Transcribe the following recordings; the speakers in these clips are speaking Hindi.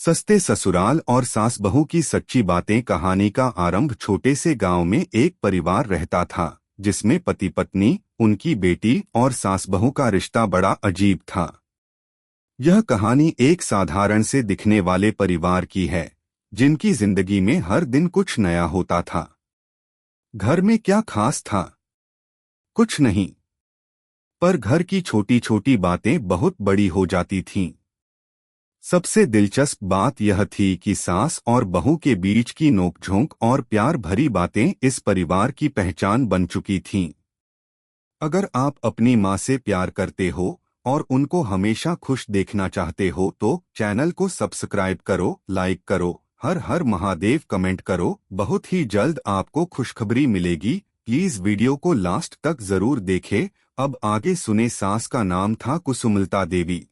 सस्ते ससुराल और सास बहू की सच्ची बातें। कहानी का आरंभ छोटे से गांव में एक परिवार रहता था जिसमें पति पत्नी, उनकी बेटी और सास बहू का रिश्ता बड़ा अजीब था। यह कहानी एक साधारण से दिखने वाले परिवार की है जिनकी जिंदगी में हर दिन कुछ नया होता था। घर में क्या खास था? कुछ नहीं, पर घर की छोटी छोटी बातें बहुत बड़ी हो जाती थीं। सबसे दिलचस्प बात यह थी कि सास और बहू के बीच की नोकझोंक और प्यार भरी बातें इस परिवार की पहचान बन चुकी थीं। अगर आप अपनी माँ से प्यार करते हो और उनको हमेशा खुश देखना चाहते हो तो चैनल को सब्सक्राइब करो, लाइक करो, हर हर महादेव कमेंट करो। बहुत ही जल्द आपको खुशखबरी मिलेगी। प्लीज वीडियो को लास्ट तक जरूर देखें। अब आगे सुने। सास का नाम था कुसुमलता देवी।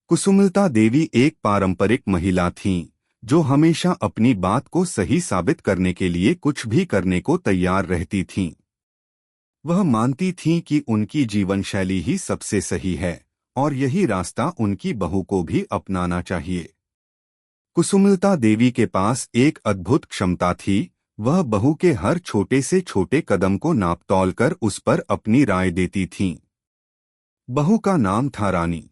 कुसुमलता देवी एक पारंपरिक महिला थीं, जो हमेशा अपनी बात को सही साबित करने के लिए कुछ भी करने को तैयार रहती थीं। वह मानती थीं कि उनकी जीवन शैली ही सबसे सही है और यही रास्ता उनकी बहू को भी अपनाना चाहिए। कुसुमलता देवी के पास एक अद्भुत क्षमता थी। वह बहू के हर छोटे से छोटे कदम को नापतोल कर उस पर अपनी राय देती थीं। बहू का नाम था रानी।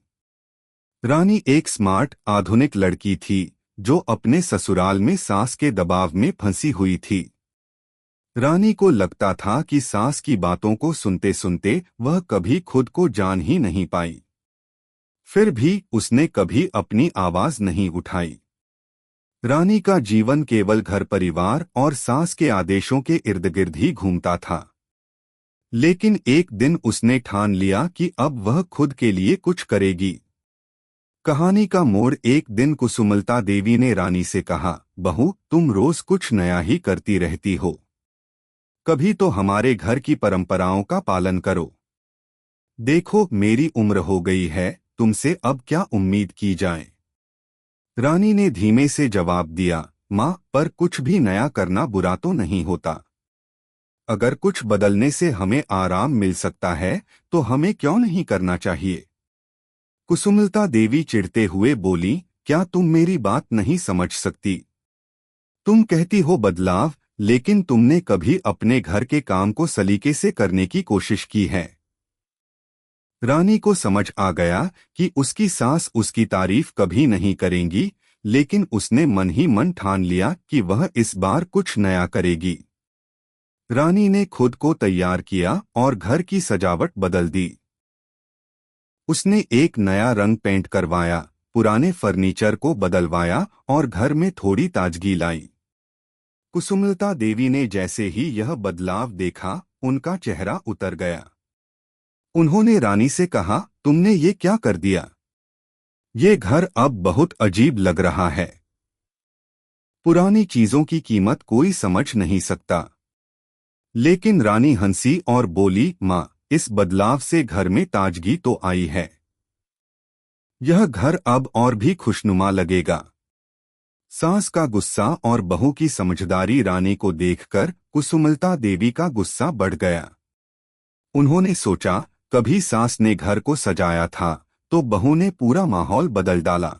रानी एक स्मार्ट, आधुनिक लड़की थी जो अपने ससुराल में सास के दबाव में फंसी हुई थी। रानी को लगता था कि सास की बातों को सुनते सुनते वह कभी खुद को जान ही नहीं पाई। फिर भी उसने कभी अपनी आवाज नहीं उठाई। रानी का जीवन केवल घर परिवार और सास के आदेशों के इर्द गिर्द ही घूमता था। लेकिन एक दिन उसने ठान लिया कि अब वह खुद के लिए कुछ करेगी। कहानी का मोड़। एक दिन कुसुमलता देवी ने रानी से कहा, बहू, तुम रोज कुछ नया ही करती रहती हो। कभी तो हमारे घर की परंपराओं का पालन करो। देखो, मेरी उम्र हो गई है, तुमसे अब क्या उम्मीद की जाए। रानी ने धीमे से जवाब दिया, माँ, पर कुछ भी नया करना बुरा तो नहीं होता। अगर कुछ बदलने से हमें आराम मिल सकता है तो हमें क्यों नहीं करना चाहिए। कुसुमलता देवी चिढ़ते हुए बोली, क्या तुम मेरी बात नहीं समझ सकती? तुम कहती हो बदलाव, लेकिन तुमने कभी अपने घर के काम को सलीके से करने की कोशिश की है? रानी को समझ आ गया कि उसकी सास उसकी तारीफ कभी नहीं करेंगी, लेकिन उसने मन ही मन ठान लिया कि वह इस बार कुछ नया करेगी। रानी ने खुद को तैयार किया और घर की सजावट बदल दी। उसने एक नया रंग पेंट करवाया, पुराने फर्नीचर को बदलवाया और घर में थोड़ी ताजगी लाई। कुसुमलता देवी ने जैसे ही यह बदलाव देखा, उनका चेहरा उतर गया। उन्होंने रानी से कहा, तुमने ये क्या कर दिया? ये घर अब बहुत अजीब लग रहा है। पुरानी चीजों की कीमत कोई समझ नहीं सकता। लेकिन रानी हंसी और बोली, माँ, इस बदलाव से घर में ताजगी तो आई है। यह घर अब और भी खुशनुमा लगेगा। सास का गुस्सा और बहू की समझदारी रानी को देखकर कुसुमलता देवी का गुस्सा बढ़ गया। उन्होंने सोचा, कभी सास ने घर को सजाया था तो बहू ने पूरा माहौल बदल डाला।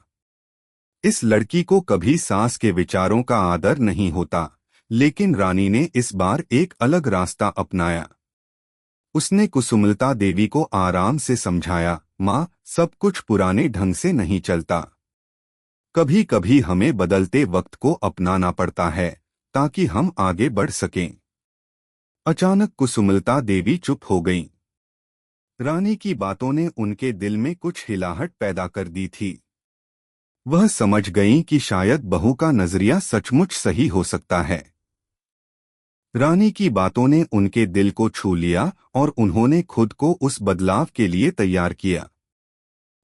इस लड़की को कभी सास के विचारों का आदर नहीं होता। लेकिन रानी ने इस बार एक अलग रास्ता अपनाया। उसने कुसुमलता देवी को आराम से समझाया, माँ, सब कुछ पुराने ढंग से नहीं चलता। कभी कभी हमें बदलते वक्त को अपनाना पड़ता है ताकि हम आगे बढ़ सकें। अचानक कुसुमलता देवी चुप हो गईं। रानी की बातों ने उनके दिल में कुछ हिलाहट पैदा कर दी थी। वह समझ गईं कि शायद बहू का नजरिया सचमुच सही हो सकता है। रानी की बातों ने उनके दिल को छू लिया और उन्होंने खुद को उस बदलाव के लिए तैयार किया।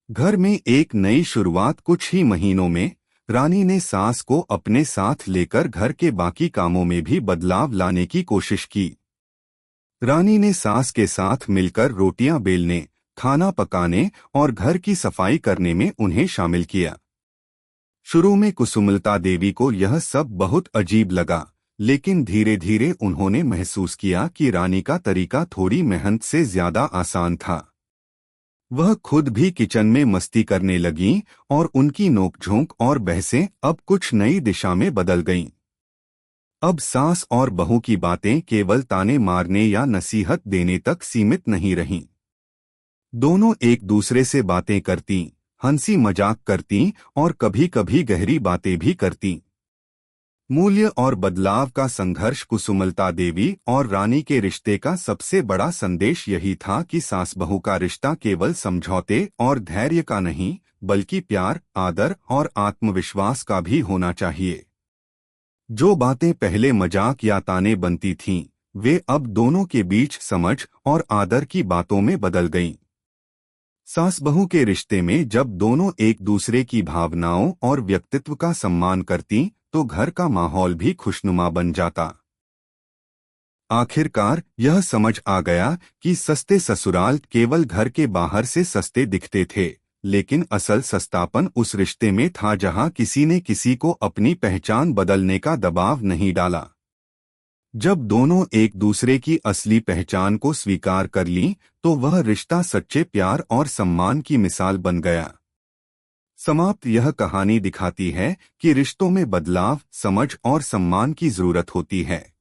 घर में एक नई शुरुआत। कुछ ही महीनों में रानी ने सास को अपने साथ लेकर घर के बाकी कामों में भी बदलाव लाने की कोशिश की। रानी ने सास के साथ मिलकर रोटियां बेलने, खाना पकाने और घर की सफाई करने में उन्हें शामिल किया। शुरू में कुसुमलता देवी को यह सब बहुत अजीब लगा, लेकिन धीरे धीरे उन्होंने महसूस किया कि रानी का तरीका थोड़ी मेहनत से ज्यादा आसान था। वह खुद भी किचन में मस्ती करने लगीं और उनकी नोकझोंक और बहसें अब कुछ नई दिशा में बदल गईं। अब सास और बहू की बातें केवल ताने मारने या नसीहत देने तक सीमित नहीं रहीं। दोनों एक दूसरे से बातें करतीं, हंसी मजाक करतीं और कभी कभी गहरी बातें भी करतीं। मूल्य और बदलाव का संघर्ष। कुसुमलता देवी और रानी के रिश्ते का सबसे बड़ा संदेश यही था कि सास बहू का रिश्ता केवल समझौते और धैर्य का नहीं, बल्कि प्यार, आदर और आत्मविश्वास का भी होना चाहिए। जो बातें पहले मजाक या ताने बनती थीं, वे अब दोनों के बीच समझ और आदर की बातों में बदल गईं। सास बहू के रिश्ते में जब दोनों एक दूसरे की भावनाओं और व्यक्तित्व का सम्मान करतीं, तो घर का माहौल भी खुशनुमा बन जाता। आखिरकार यह समझ आ गया कि सस्ते ससुराल केवल घर के बाहर से सस्ते दिखते थे, लेकिन असल सस्तापन उस रिश्ते में था जहां किसी ने किसी को अपनी पहचान बदलने का दबाव नहीं डाला। जब दोनों एक दूसरे की असली पहचान को स्वीकार कर लीं, तो वह रिश्ता सच्चे प्यार और सम्मान की मिसाल बन गया। समाप्त। यह कहानी दिखाती है कि रिश्तों में बदलाव, समझ और सम्मान की जरूरत होती है।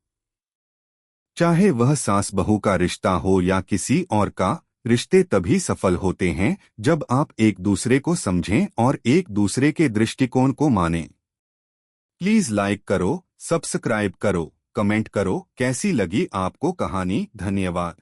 चाहे वह सास बहू का रिश्ता हो या किसी और का, रिश्ते तभी सफल होते हैं जब आप एक दूसरे को समझें और एक दूसरे के दृष्टिकोण को मानें। प्लीज लाइक करो, सब्सक्राइब करो, कमेंट करो कैसी लगी आपको कहानी। धन्यवाद।